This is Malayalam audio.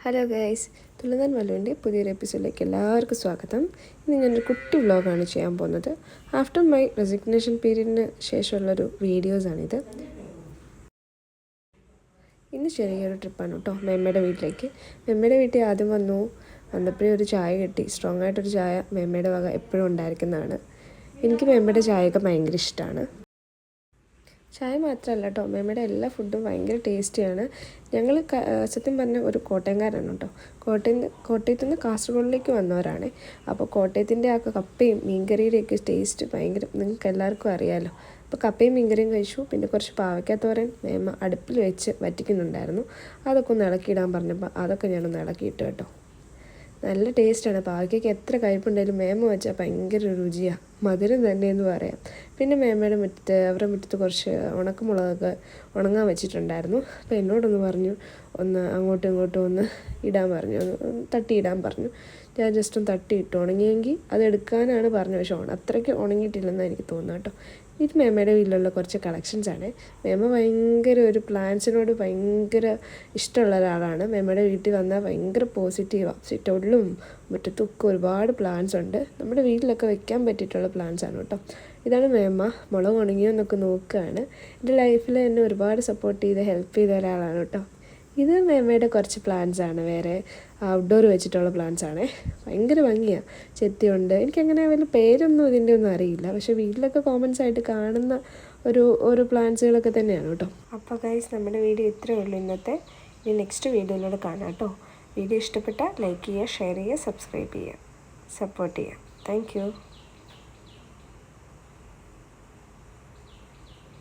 ഹലോ ഗൈസ്, തുളുന്നാൻ മല്ലുവിൻ്റെ പുതിയൊരു എപ്പിസോഡിലേക്ക് എല്ലാവർക്കും സ്വാഗതം. ഇന്ന് ഞാനൊരു കുട്ടി വ്ളോഗാണ് ചെയ്യാൻ പോകുന്നത്. ആഫ്റ്റർ മൈ റെസിഗ്നേഷൻ പീരീഡിന് ശേഷമുള്ളൊരു വീഡിയോസാണിത്. ഇന്ന് ചെറിയൊരു ട്രിപ്പാണ് കേട്ടോ, മേമ്മയുടെ വീട്ടിലേക്ക്. മേമ്മയുടെ വീട്ടിൽ ആദ്യം വന്നപ്പോഴേ ഒരു ചായ കിട്ടി. സ്ട്രോങ് ആയിട്ടൊരു ചായ മേമ്മയുടെ വക എപ്പോഴും ഉണ്ടായിരിക്കുന്നതാണ്. എനിക്ക് മേമ്മയുടെ ചായയൊക്കെ ഭയങ്കര ഇഷ്ടമാണ്. ചായ മാത്രമല്ല കേട്ടോ, മേമ്മയുടെ എല്ലാ ഫുഡും ഭയങ്കര ടേസ്റ്റിയാണ്. ഞങ്ങൾ സത്യം പറഞ്ഞ ഒരു കോട്ടയംകാരാണ് കേട്ടോ. കോട്ടയത്തു നിന്ന് കാസർഗോഡിലേക്ക് വന്നവരാണ്. അപ്പോൾ കോട്ടയത്തിൻ്റെ ആ കപ്പയും മീൻകറിയുടെയൊക്കെ ടേസ്റ്റ് ഭയങ്കര നിങ്ങൾക്ക് എല്ലാവർക്കും അറിയാമല്ലോ. അപ്പോൾ കപ്പയും മീൻകറിയും കഴിച്ചു. പിന്നെ കുറച്ച് പാവയ്ക്കാത്തോരൻ മേമ്മ അടുപ്പിൽ വെച്ച് വറ്റിക്കുന്നുണ്ടായിരുന്നു. അതൊക്കെ ഒന്ന് ഇളക്കിയിടാൻ പറഞ്ഞപ്പോൾ അതൊക്കെ ഞാനൊന്ന് ഇളക്കിയിട്ട് കേട്ടോ. നല്ല ടേസ്റ്റാണ്. പാവയ്ക്കൊക്കെ എത്ര കയ്പുണ്ടായാലും മേമ്മ വെച്ചാൽ ഭയങ്കര രുചിയാണ്, മധുരം തന്നെയെന്ന് പറയാം. പിന്നെ മേമ്മയുടെ അവരുടെ മുറ്റത്ത് കുറച്ച് ഉണക്കമുളകൊക്കെ ഉണങ്ങാൻ വെച്ചിട്ടുണ്ടായിരുന്നു. അപ്പോൾ എന്നോടൊന്ന് പറഞ്ഞു ഒന്ന് അങ്ങോട്ടും ഇങ്ങോട്ടും ഒന്ന് ഇടാൻ പറഞ്ഞു, ഒന്ന് തട്ടിയിടാൻ പറഞ്ഞു. ഞാൻ ജസ്റ്റ് ഒന്ന് തട്ടിയിട്ടു. ഉണങ്ങിയെങ്കിൽ അത് എടുക്കാനാണ് പറഞ്ഞത്. പക്ഷേ അത്രയ്ക്ക് ഉണങ്ങിയിട്ടില്ലെന്നാണ് എനിക്ക് തോന്നുന്നത് കേട്ടോ. ഇത് മേമ്മയുടെ വീട്ടിലുള്ള കുറച്ച് കളക്ഷൻസാണ്. മേമ്മ ഭയങ്കര ഒരു പ്ലാന്റ്സിനോട് ഭയങ്കര ഇഷ്ടമുള്ള ഒരാളാണ്. മേമ്മയുടെ വീട്ടിൽ വന്നാൽ ഭയങ്കര പോസിറ്റീവാണ്. സിറ്റൗട്ടിലും മുറ്റത്തൊക്കെ ഒരുപാട് പ്ലാന്റ്സ് ഉണ്ട്. നമ്മുടെ വീട്ടിലൊക്കെ വെക്കാൻ പറ്റിയിട്ടുള്ള പ്ലാന്റ്സാണ് കേട്ടോ. ഇതാണ് മേമ്മ. മുളക് ഉണങ്ങിയോ എന്നൊക്കെ നോക്കുകയാണ്. എൻ്റെ ലൈഫിൽ എന്നെ ഒരുപാട് സപ്പോർട്ട് ചെയ്ത് ഹെൽപ്പ് ചെയ്ത ഒരാളാണ് കേട്ടോ. ഇത് മേമ്മയുടെ കുറച്ച് പ്ലാന്റ്സാണ്, വേറെ ഔട്ട്ഡോർ വെച്ചിട്ടുള്ള പ്ലാന്റ്സാണ്. ഭയങ്കര ഭംഗിയാണ്. ചെത്തിയുണ്ട്. എനിക്കങ്ങനെ വലിയ പേരൊന്നും ഇതിൻ്റെ ഒന്നും അറിയില്ല, പക്ഷേ വീട്ടിലൊക്കെ കോമൺസ് ആയിട്ട് കാണുന്ന ഓരോ പ്ലാന്റ്സുകളൊക്കെ തന്നെയാണ് കേട്ടോ. അപ്പോൾ ഗൈസ്, നമ്മുടെ വീഡിയോ ഇത്രയേ ഉള്ളൂ ഇന്നത്തെ. ഇനി നെക്സ്റ്റ് വീഡിയോയിലൂടെ കാണാം കേട്ടോ. വീഡിയോ ഇഷ്ടപ്പെട്ടാൽ ലൈക്ക് ചെയ്യുക, ഷെയർ ചെയ്യുക, സബ്സ്ക്രൈബ് ചെയ്യുക, സപ്പോർട്ട് ചെയ്യുക. താങ്ക്